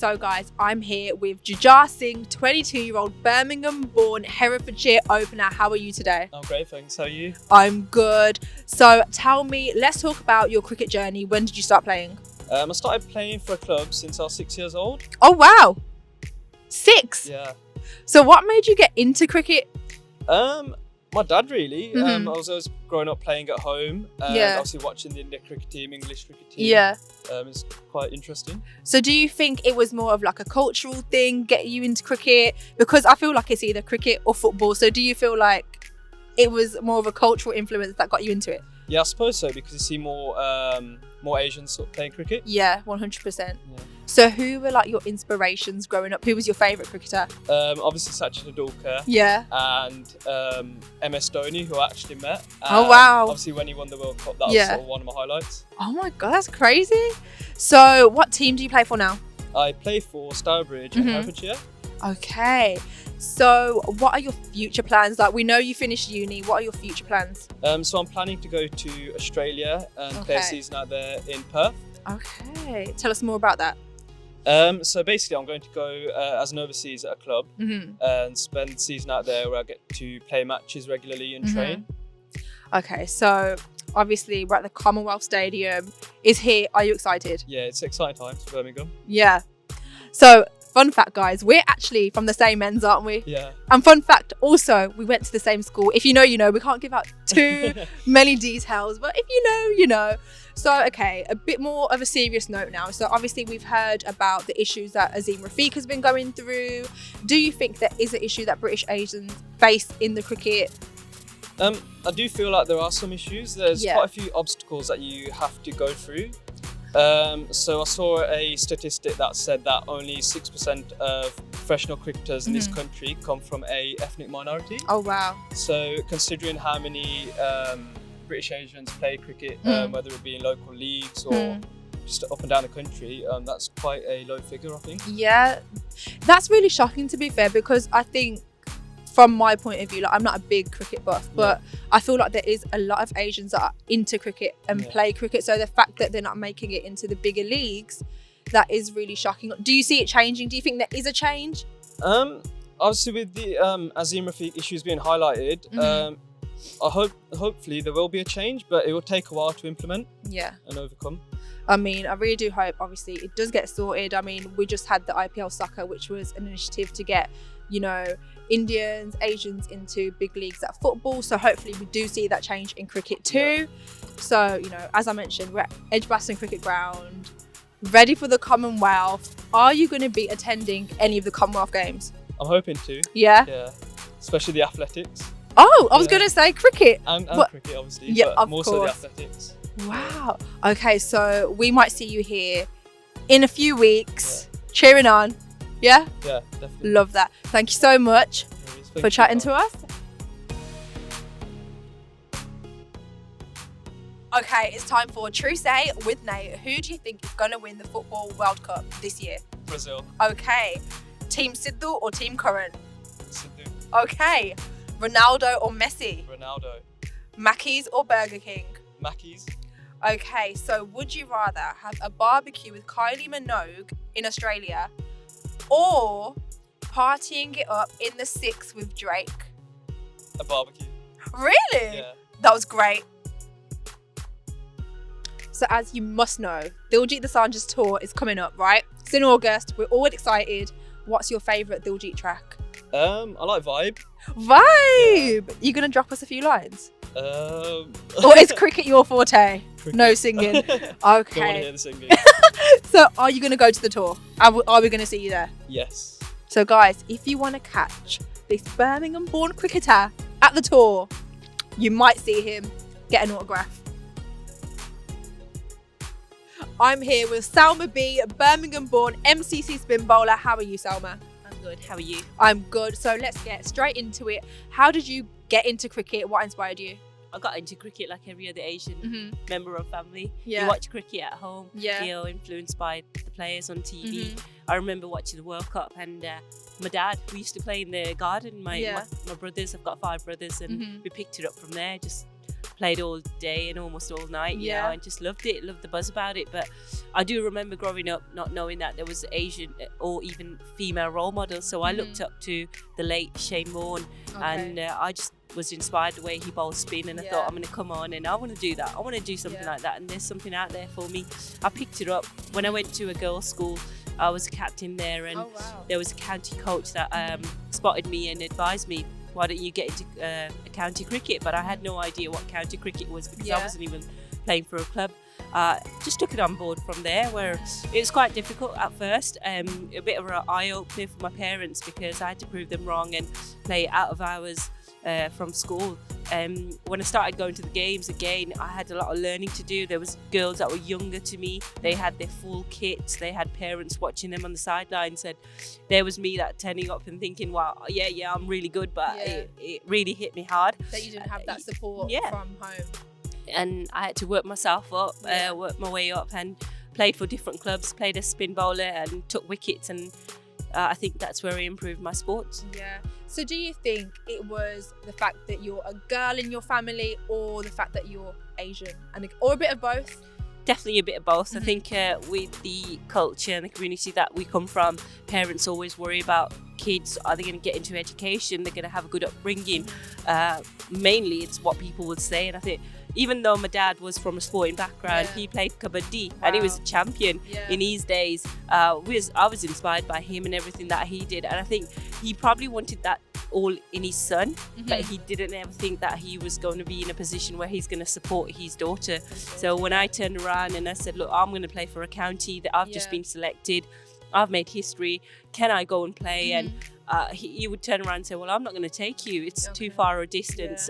So guys, I'm here with Jujhar Singh, 22-year-old Birmingham-born Herefordshire opener. How are you today? I'm great, thanks. How are you? I'm good. So tell me, let's talk about your cricket journey. When did you start playing? I started playing for a club since I was 6 years old. Oh wow, 6? Yeah. So what made you get into cricket? My dad really. Mhm. I was always growing up playing at home. Yeah. Obviously watching the India cricket team, English cricket team. Yeah. It's quite interesting. So do you think it was more of like a cultural thing getting you into cricket? Because I feel like it's either cricket or football. So do you feel like it was more of a cultural influence that got you into it? Yeah, I suppose so, because you see more Asians sort of playing cricket. Yeah, 100%. Yeah. So who were like your inspirations growing up? Who was your favourite cricketer? Obviously Sachin Tendulkar. Yeah. And MS Dhoni, who I actually met. Oh wow. Obviously when he won the World Cup, that was sort of one of my highlights. Oh my god, that's crazy. So what team do you play for now? I play for Stourbridge and Herefordshire. Okay. So what are your future plans? Like, we know you finished uni. What are your future plans? So I'm planning to go to Australia and play a season out there in Perth. Okay. Tell us more about that. So basically I'm going to go as an overseas at a club and spend the season out there where I get to play matches regularly and train. Okay, so obviously we're at the Commonwealth Stadium. Is here. Are you excited? Yeah, it's exciting times for Birmingham. Yeah. So fun fact, guys, we're actually from the same ends, aren't we? Yeah. And fun fact also, we went to the same school. If you know, you know. We can't give out too many details, but if you know, you know. So, okay, a bit more of a serious note now. So obviously we've heard about the issues that Azeem Rafiq has been going through. Do you think there is an issue that British Asians face in the cricket? I do feel like there are some issues. There's quite a few obstacles that you have to go through. So I saw a statistic that said that only 6% of professional cricketers in this country come from a ethnic minority. Oh wow. So considering how many British Asians play cricket, whether it be in local leagues or just up and down the country, that's quite a low figure, I think. Yeah, that's really shocking, to be fair, because I think from my point of view, like, I'm not a big cricket buff, but I feel like there is a lot of Asians that are into cricket and play cricket. So the fact that they're not making it into the bigger leagues, that is really shocking. Do you see it changing? Do you think there is a change? Obviously with the Azeem Rafiq issues being highlighted, hopefully there will be a change, but it will take a while to implement and overcome. I mean, I really do hope, obviously, it does get sorted. I mean, we just had the IPL Soccer, which was an initiative to get, you know, Indians, Asians into big leagues at football. So hopefully we do see that change in cricket too. So, you know, as I mentioned, we're at Edgbaston Cricket Ground, ready for the Commonwealth. Are you going to be attending any of the Commonwealth Games? I'm hoping to. Yeah? Yeah. Especially the athletics. Oh, I was going to say cricket. And cricket, obviously. Yeah, but of more course. so the athletics. Wow. Okay, so we might see you here in a few weeks, cheering on. Yeah? Yeah, definitely. Love that. Thank you so much for chatting to us. Okay, it's time for True Say with Nate. Who do you think is going to win the Football World Cup this year? Brazil. Okay. Team Sidhu or Team Curran? Sidhu. Okay. Ronaldo or Messi? Ronaldo. Mackey's or Burger King? Mackey's. Okay, so would you rather have a barbecue with Kylie Minogue in Australia or partying it up in the Six with Drake? A barbecue. Really? Yeah. That was great. So as you must know, Diljit Dosanjh's tour is coming up, right? It's in August. We're all excited. What's your favourite Diljit track? I like Vibe. Vibe! Yeah. You going to drop us a few lines? Or is cricket your forte? Cricket. No singing. Okay. Don't want to hear the singing. So are you going to go to the tour? Are we going to see you there? Yes. So guys, if you want to catch this Birmingham-born cricketer at the tour, you might see him get an autograph. I'm here with Salma B, Birmingham-born MCC spin bowler. How are you, Salma? I'm good. How are you? I'm good. So let's get straight into it. How did you get into cricket? What inspired you? I got into cricket like every other Asian member of family. Yeah. You watch cricket at home. Yeah. You're influenced by the players on TV. I remember watching the World Cup, and my dad, we used to play in the garden. My brothers, I've got 5 brothers, and we picked it up from there. Just played all day and almost all night, you know, and just loved it, loved the buzz about it. But I do remember growing up not knowing that there was Asian or even female role models. So I looked up to the late Shane Warne, and I just was inspired the way he bowled spin, and I thought, I'm going to come on and I want to do that. I want to do something like that, and there's something out there for me. I picked it up when I went to a girls' school. I was a captain there, and there was a county coach that spotted me and advised me, why don't you get into county cricket? But I had no idea what county cricket was, because I wasn't even playing for a club. Just took it on board from there, where it was quite difficult at first, a bit of an eye-opener for my parents, because I had to prove them wrong and play out of hours from school. When I started going to the games again, I had a lot of learning to do. There was girls that were younger to me. They had their full kits. They had parents watching them on the sidelines, and there was me that turning up and thinking, wow, yeah, I'm really good, but it really hit me hard. That you didn't have that support from home. And I had to work myself up, work my way up, and played for different clubs, played as spin bowler and took wickets, and I think that's where I improved my sports. Yeah. So do you think it was the fact that you're a girl in your family, or the fact that you're Asian, or a bit of both? Definitely a bit of both. I think with the culture and the community that we come from, parents always worry about kids. Are they going to get into education? They're going to have a good upbringing. Mainly it's what people would say. And I think even though my dad was from a sporting background, he played kabaddi and he was a champion in his days. I was inspired by him and everything that he did. And I think he probably wanted that all in his son, but he didn't ever think that he was going to be in a position where he's going to support his daughter. So when I turned around and I said, look, I'm going to play for a county that I've just been selected, I've made history, can I go and play? And he would turn around and say, well, I'm not going to take you, it's too far a distance,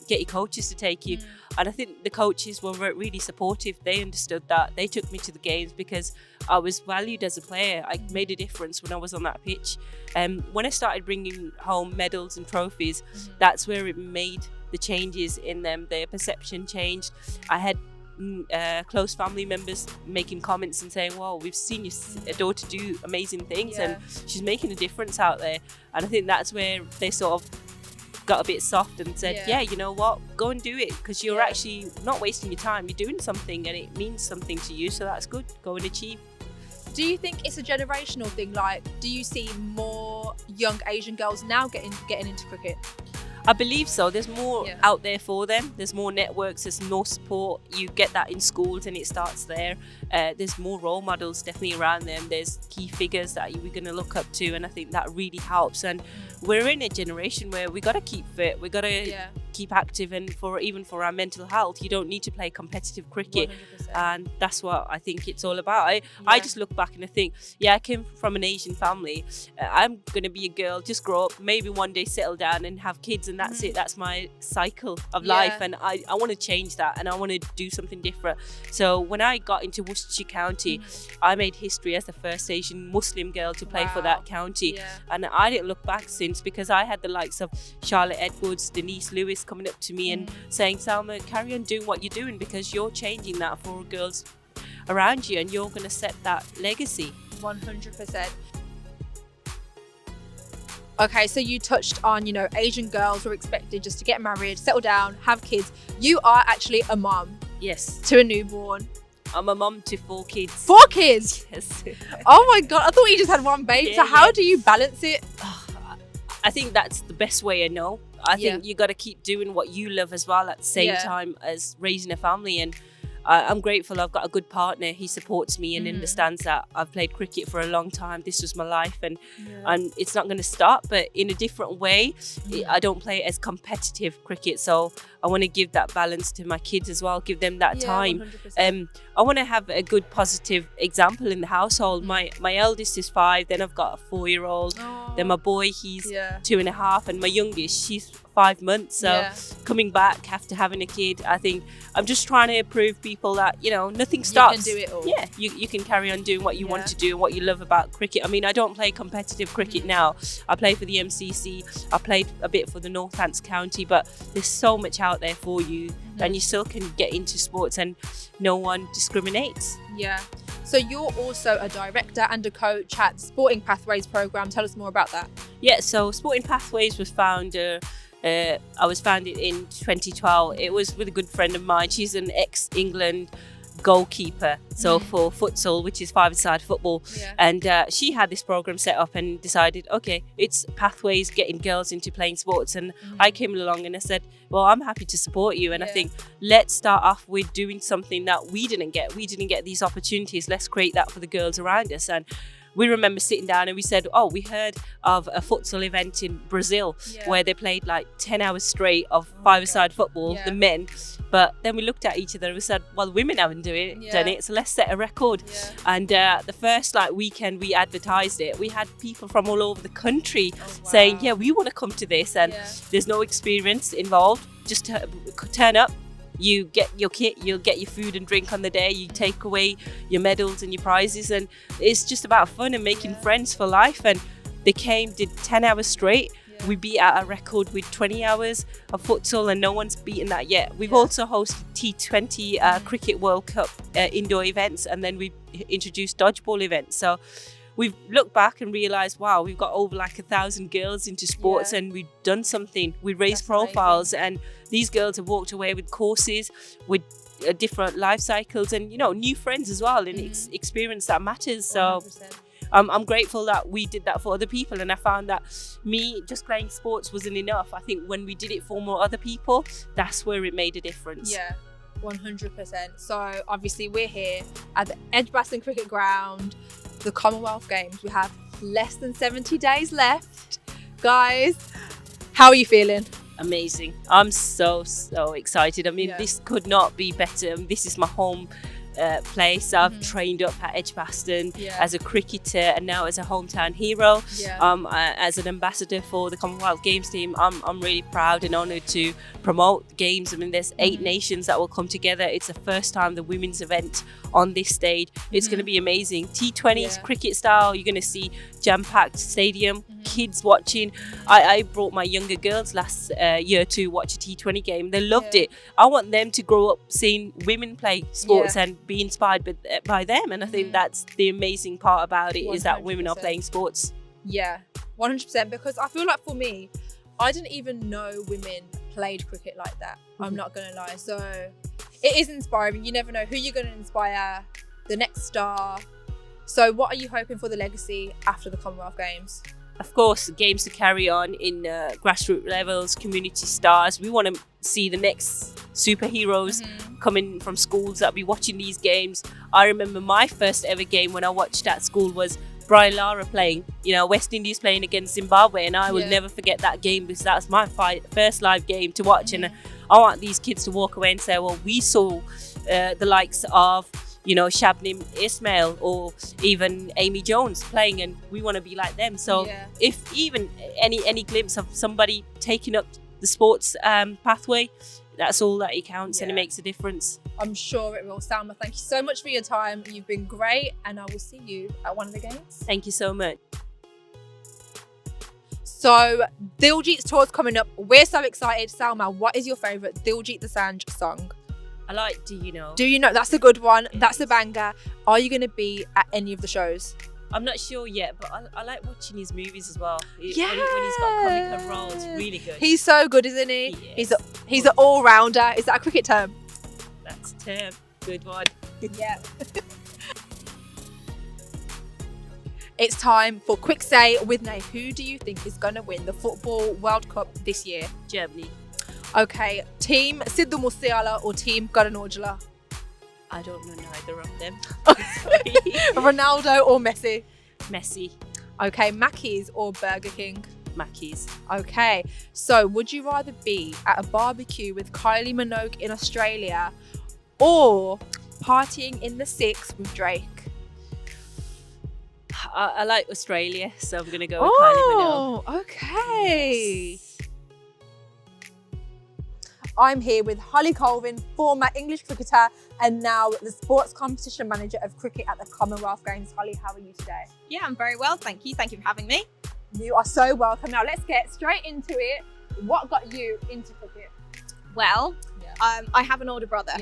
get your coaches to take you. And I think the coaches were really supportive. They understood that. They took me to the games because I was valued as a player. I made a difference when I was on that pitch. When I started bringing home medals and trophies, that's where it made the changes in them. Their perception changed. I had close family members making comments and saying, well, we've seen your daughter do amazing things and she's making a difference out there. And I think that's where they sort of got a bit soft and said, yeah, you know what, go and do it, because you're actually not wasting your time, you're doing something and it means something to you, so that's good, go and achieve. Do you think it's a generational thing? Like, do you see more young Asian girls now getting into cricket? I believe so. There's more out there for them. There's more networks, there's more support. You get that in schools and it starts there. There's more role models definitely around them. There's key figures that we're going to look up to, and I think that really helps. And we're in a generation where we got to keep fit, we got to keep active, and even for our mental health, you don't need to play competitive cricket. 100%. And that's what I think it's all about. I just look back and I think, I came from an Asian family. I'm going to be a girl, just grow up, maybe one day settle down and have kids, and that's it. That's my cycle of life, and I want to change that, and I want to do something different. So when I got into Worcestershire County, I made history as the first Asian Muslim girl to play for that county, and I didn't look back since, because I had the likes of Charlotte Edwards, Denise Lewis coming up to me and saying, Salma, carry on doing what you're doing, because you're changing that for girls around you and you're going to set that legacy. 100%. Okay, so you touched on, Asian girls were expected just to get married, settle down, have kids. You are actually a mom. Yes. To a newborn. I'm a mom to 4 kids. 4 kids? Yes. Oh my God, I thought you just had one babe. So how do you balance it? I think that's the best way I know. I think you got to keep doing what you love as well at the same time as raising a family. And I'm grateful I've got a good partner. He supports me and understands that I've played cricket for a long time. This was my life, and it's not going to stop, but in a different way. I don't play as competitive cricket, so I want to give that balance to my kids as well, give them that time. 100%. I want to have a good positive example in the household. My eldest is 5, then I've got a 4-year-old, then my boy, he's 2.5, and my youngest, she's 5 months. So coming back after having a kid, I think I'm just trying to prove people that, nothing stops. You can do it all. Yeah, you can carry on doing what you want to do and what you love about cricket. I mean, I don't play competitive cricket now. I play for the MCC. I played a bit for the Northants County, but there's so much out there for you, and you still can get into sports and no one discriminates. Yeah. So you're also a director and a coach at Sporting Pathways program. Tell us more about that. Yeah, so Sporting Pathways was founded I was founded in 2012. It was with a good friend of mine. She's an ex-England goalkeeper, so for futsal, which is five-a-side football, and she had this program set up and decided, okay, it's pathways getting girls into playing sports, and I came along and I said, well, I'm happy to support you, and I think let's start off with doing something that we didn't get these opportunities. Let's create that for the girls around us. And we remember sitting down and we said, oh, we heard of a futsal event in Brazil where they played like 10 hours straight of five-a-side football, the men. But then we looked at each other and we said, well, women haven't done it, so let's set a record. And the first weekend we advertised it, we had people from all over the country saying, yeah, we want to come to this. And there's no experience involved. Just turn up. You get your kit, you'll get your food and drink on the day, you take away your medals and your prizes, and it's just about fun and making friends for life. And they came, did 10 hours straight. We beat out a record with 20 hours of futsal, and no one's beaten that yet. We've also hosted T20 Cricket World Cup indoor events, and then we introduced dodgeball events. So we've looked back and realised, wow, we've got over like 1,000 girls into sports, and we've done something. We raised profiles, and these girls have walked away with courses, with different life cycles, and new friends as well, and experience that matters. So 100%. I'm grateful that we did that for other people, and I found that me just playing sports wasn't enough. I think when we did it for more other people, that's where it made a difference. 100%. So obviously we're here at the Edgbaston Cricket Ground, the Commonwealth Games. We have less than 70 days left. Guys, how are you feeling? Amazing. I'm so excited. I mean, this could not be better. This is my home place. I've trained up at Edgbaston as a cricketer, and now as a hometown hero. As an ambassador for the Commonwealth Games team, I'm really proud and honoured to promote the games. I mean, there's 8 nations that will come together. It's the first time the women's event on this stage. It's going to be amazing. T20 cricket style. You're going to see jam-packed stadium, kids watching. I brought my younger girls last year to watch a T20 game. They loved it. I want them to grow up seeing women play sports and be inspired by them. And I think that's the amazing part about it, 100%. Is that women are playing sports. 100%. Because I feel like for me, I didn't even know women played cricket like that. I'm not going to lie. So it is inspiring. You never know who you're going to inspire, the next star. So what are you hoping for the legacy after the Commonwealth Games? Of course, games to carry on in grassroots levels, community stars. We want to see the next superheroes coming from schools that'll be watching these games. I remember my first ever game when I watched at school was Brian Lara playing, West Indies playing against Zimbabwe, and I will never forget that game because that was my first live game to watch. And I want these kids to walk away and say, well, we saw the likes of Shabnim Ismail or even Amy Jones playing, and we want to be like them. So if even any glimpse of somebody taking up the sports pathway, that's all that it counts, and it makes a difference. I'm sure it will. Salma, thank you so much for your time. You've been great, and I will see you at one of the games. Thank you so much. So Diljit's tour's coming up. We're so excited. Salma, what is your favourite Diljit Dosanjh song? I like Do You Know. Do You Know? That's a good one. That's a banger. Are you going to be at any of the shows? I'm not sure yet, but I like watching his movies as well. When he's got comical roles, really good. He's so good, isn't he? He's an all-rounder. Is that a cricket term? That's a term. Good one. It's time for Quick Say with Nay. Who do you think is going to win the Football World Cup this year? Germany. Okay, Team Sidhu Musiala or Team Karan Aujla? I don't know neither of them. Sorry. Ronaldo or Messi? Messi. Okay, Mackey's or Burger King? Mackey's. Okay, so would you rather be at a barbecue with Kylie Minogue in Australia or partying in the Six with Drake? I like Australia, so I'm going to go with Kylie Minogue. Oh, okay. Yes. I'm here with Holly Colvin, former English cricketer and now the sports competition manager of cricket at the Commonwealth Games. Holly, how are you today? Yeah, I'm very well, thank you. Thank you for having me. You are so welcome. Now let's get straight into it. What got you into cricket? Well, I have an older brother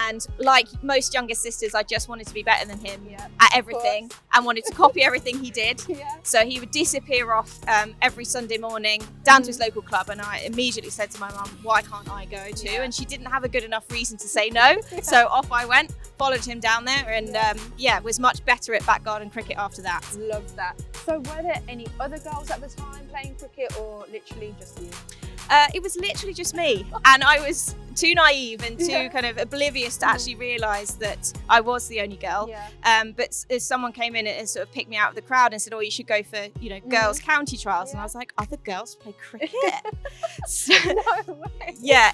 And like most younger sisters, I just wanted to be better than him Yeah, at everything and wanted to copy everything he did. Yeah. So he would disappear off every Sunday morning down to his local club, and I immediately said to my mum, why can't I go too? Yeah. And she didn't have a good enough reason to say no. So off I went, followed him down there, and was much better at back garden cricket after that. Love that. So were there any other girls at the time playing cricket, or literally just you? It was literally just me, and I was too naive and too kind of oblivious to actually realise that I was the only girl. Yeah. But as someone came in and sort of picked me out of the crowd and said, "Oh, you should go for girls' county trials," and I was like, "Other girls play cricket?" So, No way. yeah,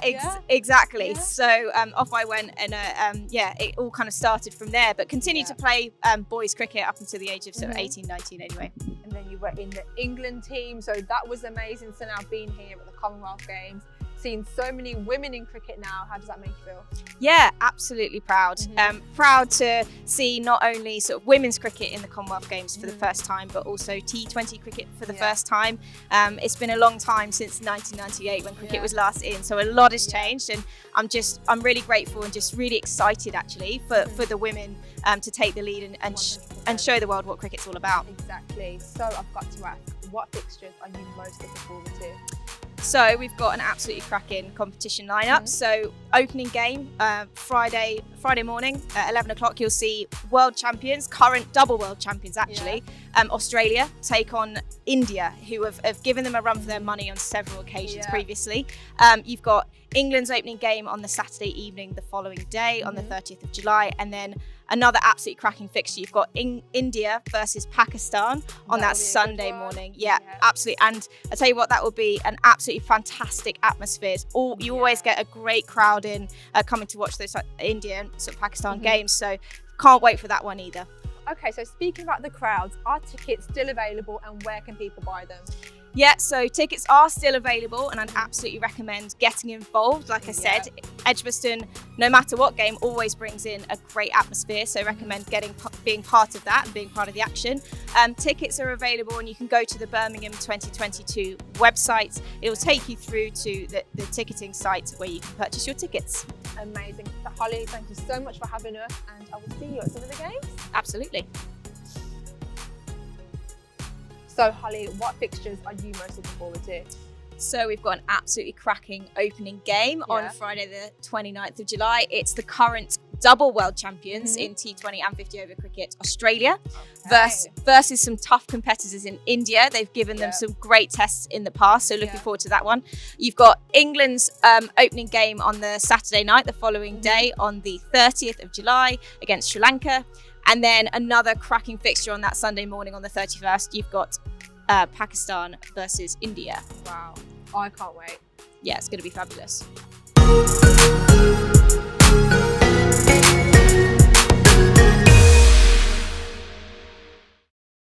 exactly. Yeah. So off I went, and it all kind of started from there. But continued to play boys cricket up until the age of sort of 18, 19 anyway. And then you were in the England team, so that was amazing. So now being here at the Commonwealth Games, seeing so many women in cricket now, how does that make you feel? Yeah, absolutely proud. Proud to see not only sort of women's cricket in the Commonwealth Games for the first time, but also T20 cricket for the first time. It's been a long time since 1998 when cricket was last in, so a lot has changed, and I'm really grateful and just really excited actually for the women to take the lead and show the world what cricket's all about. Exactly. So I've got to ask, what fixtures are you most looking forward to? So we've got an absolutely cracking competition lineup. So opening game Friday morning at 11 o'clock, you'll see world champions, current double world champions actually, Australia take on India, who have given them a run for their money on several occasions previously. You've got England's opening game on the Saturday evening the following day on the 30th of July, and then another absolutely cracking fixture. You've got India versus Pakistan on that Sunday morning. Yeah, absolutely. And I tell you what, that will be an absolutely fantastic atmosphere. You always get a great crowd in coming to watch those India and sort of Pakistan games. So can't wait for that one either. Okay, so speaking about the crowds, are tickets still available, and where can people buy them? Yeah, so tickets are still available, and I'd absolutely recommend getting involved. Like I said, Edgbaston, no matter what game, always brings in a great atmosphere. So I recommend being part of that and being part of the action. Tickets are available, and you can go to the Birmingham 2022 website. It will take you through to the ticketing site where you can purchase your tickets. Amazing. So Holly, thank you so much for having us, and I will see you at some of the games. Absolutely. So Holly, what fixtures are you most looking forward to? So we've got an absolutely cracking opening game on Friday the 29th of July. It's the current double world champions in T20 and 50 over cricket, Australia, versus some tough competitors in India. They've given them some great tests in the past, so looking forward to that one. You've got England's opening game on the Saturday night, the following day on the 30th of July against Sri Lanka. And then another cracking fixture on that Sunday morning on the 31st, you've got Pakistan versus India. Wow, I can't wait. Yeah, it's going to be fabulous.